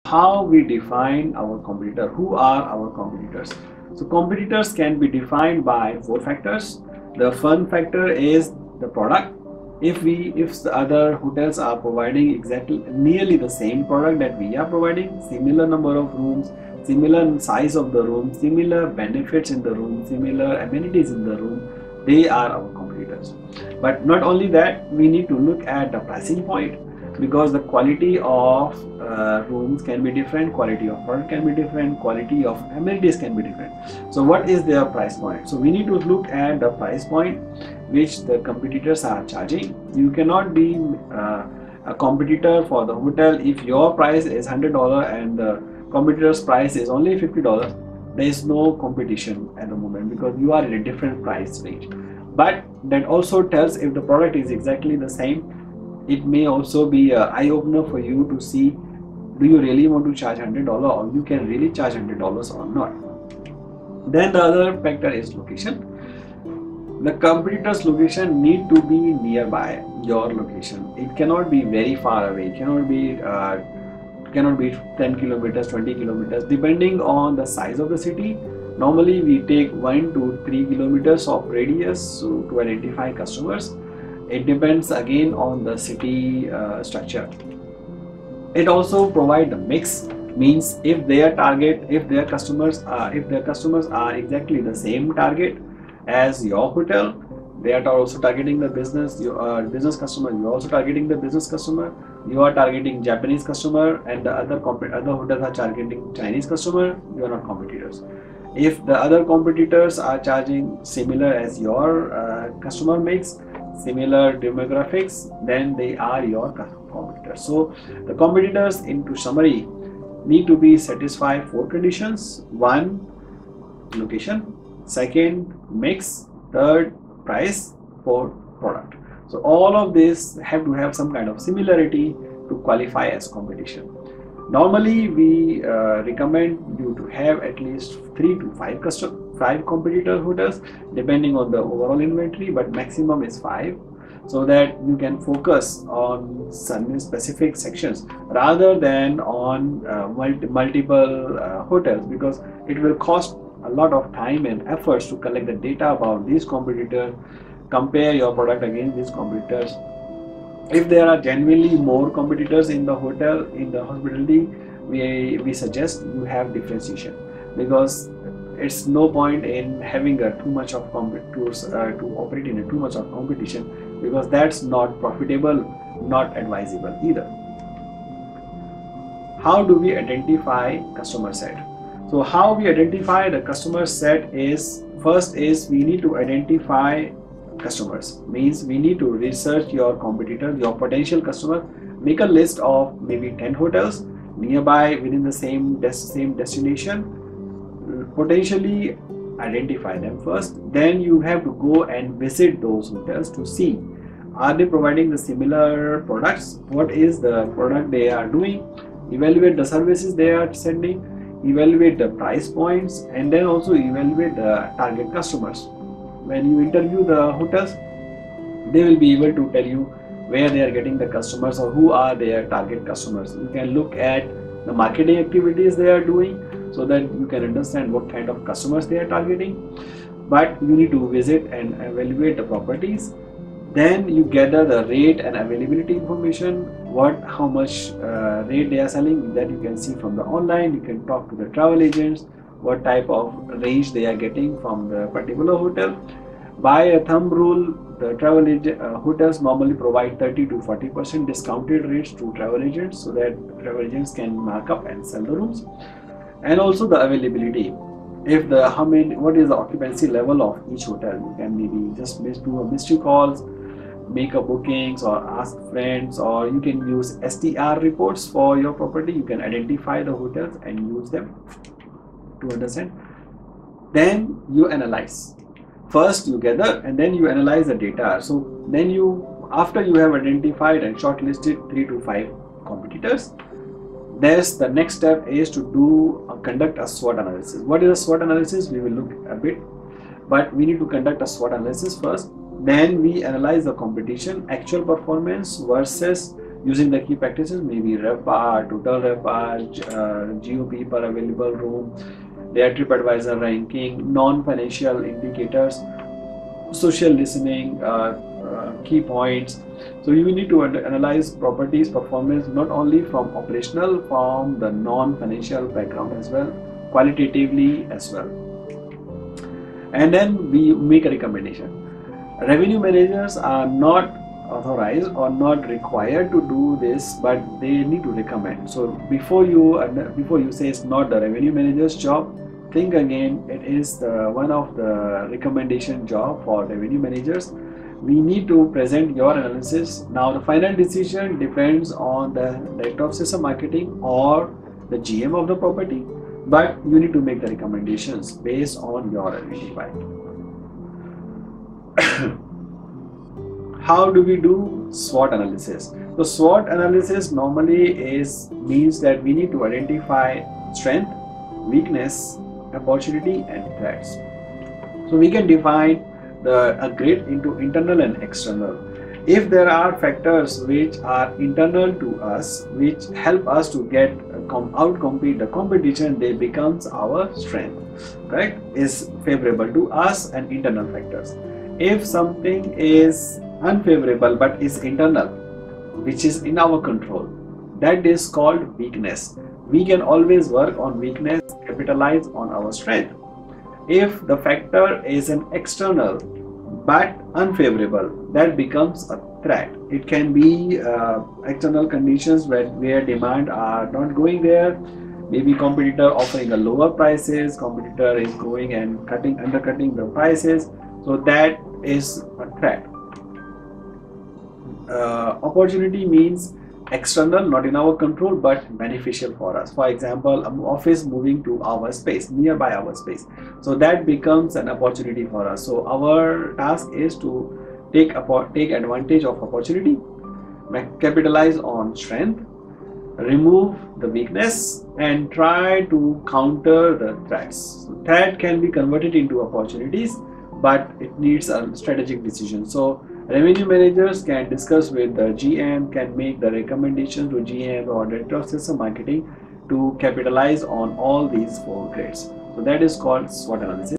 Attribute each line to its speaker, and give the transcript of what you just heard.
Speaker 1: how we define our competitor. Who are our competitors? So competitors can be defined by four factors. The first factor is the product. If the other hotels are providing exactly nearly the same product that we are providing, similar number of rooms, similar size of the room, similar benefits in the room, similar amenities in the room, they are our competitors. But not only that, we need to look at the pricing point, because the quality of rooms can be different, quality of product can be different, quality of amenities can be different. So what is their price point? So we need to look at the price point which the competitors are charging. You cannot be a competitor for the hotel if your price is $100 and the competitor's price is only $50. There is no competition at the moment because you are in a different price range. But that also tells if the product is exactly the same. It may also be an eye-opener for you to see, do you really want to charge $100 or you can really charge $100 or not. Then the other factor is location. The competitor's location need to be nearby your location. It cannot be very far away. It cannot be 10 kilometers, 20 kilometers, depending on the size of the city. Normally we take 1 to 3 kilometers of radius to identify customers. It depends again on the city structure. It also provides a mix, means if their customers are exactly the same target as your hotel, they are also targeting the business customer. You are also targeting the business customer. You are targeting Japanese customer, and the other hotels are targeting Chinese customer. You are not competitors. If the other competitors are charging similar as your customer mix, similar demographics, then they are your competitors. So the competitors, into summary, need to be satisfied four conditions. One, location. Second, mix. Third, price. Fourth, product. So all of this have to have some kind of similarity to qualify as competition. Normally we recommend you to have at least 3 to 5 competitor hotels depending on the overall inventory, but maximum is 5, so that you can focus on some specific sections rather than on multiple hotels, because it will cost a lot of time and efforts to collect the data about these competitors, compare your product against these competitors. If there are genuinely more competitors in the hospitality, we suggest you have differentiation, because it's no point in having too much of to operate in too much of competition, because that's not profitable, not advisable either. How do we identify customer set? So how we identify the customer set is, first is we need to identify customers, means we need to research your competitor, your potential customer, make a list of maybe 10 hotels nearby within the same destination, potentially identify them first. Then you have to go and visit those hotels to see, are they providing the similar products, what is the product they are doing, evaluate the services they are sending, evaluate the price points, and then also evaluate the target customers. When you interview the hotels, they will be able to tell you where they are getting the customers or who are their target customers. You can look at the marketing activities they are doing, so that you can understand what kind of customers they are targeting. But you need to visit and evaluate the properties. Then you gather the rate and availability information, how much rate they are selling, that you can see from the online. You can talk to the travel agents, what type of range they are getting from the particular hotel. By a thumb rule, the hotels normally provide 30 to 40% discounted rates to travel agents, so that travel agents can mark up and sell the rooms. And also the availability. If what is the occupancy level of each hotel? You can maybe just do a mystery calls, make a bookings, or ask friends, or you can use STR reports for your property. You can identify the hotels and use them to understand. Then you analyze. First you gather and then you analyze the data. So then after you have identified and shortlisted 3 to 5 competitors, the next step is to conduct a SWOT analysis. What is a SWOT analysis? We will look a bit, but we need to conduct a SWOT analysis first. Then we analyze the competition, actual performance versus using the key practices, maybe RevPAR, total RevPAR, GOP per available room, their TripAdvisor ranking, non-financial indicators, social listening, key points. So you need to analyze properties performance not only from operational, from the non-financial background as well, qualitatively as well. And then we make a recommendation. Revenue managers are not authorized or not required to do this, but they need to recommend. So before you say it's not the revenue manager's job, think again. It is one of the recommendation job for revenue managers. We need to present your analysis. Now the final decision depends on the director of sales and marketing or the GM of the property, but you need to make the recommendations based on your identified. How do we do SWOT analysis? So SWOT analysis normally means that we need to identify strength, weakness, opportunity and threats. So we can divide a grid into internal and external. If there are factors which are internal to us, which help us to get out-compete the competition, they becomes our strength, correct? Is favorable to us and internal factors. If something is unfavorable but is internal, which is in our control, that is called weakness. We can always work on weakness, capitalize on our strength. If the factor is an external but unfavorable, that becomes a threat. It can be external conditions where demand are not going there, maybe competitor offering a lower prices, competitor is going and undercutting the prices, so that is a threat. Opportunity means external, not in our control, but beneficial for us. For example, an office moving to our space, nearby our space, so that becomes an opportunity for us. So our task is to take advantage of opportunity, capitalize on strength, remove the weakness, and try to counter the threats. So threat can be converted into opportunities, but it needs a strategic decision. So revenue managers can discuss with the GM, can make the recommendation to GM or director of sales and marketing to capitalize on all these 4 grades. So that is called SWOT analysis.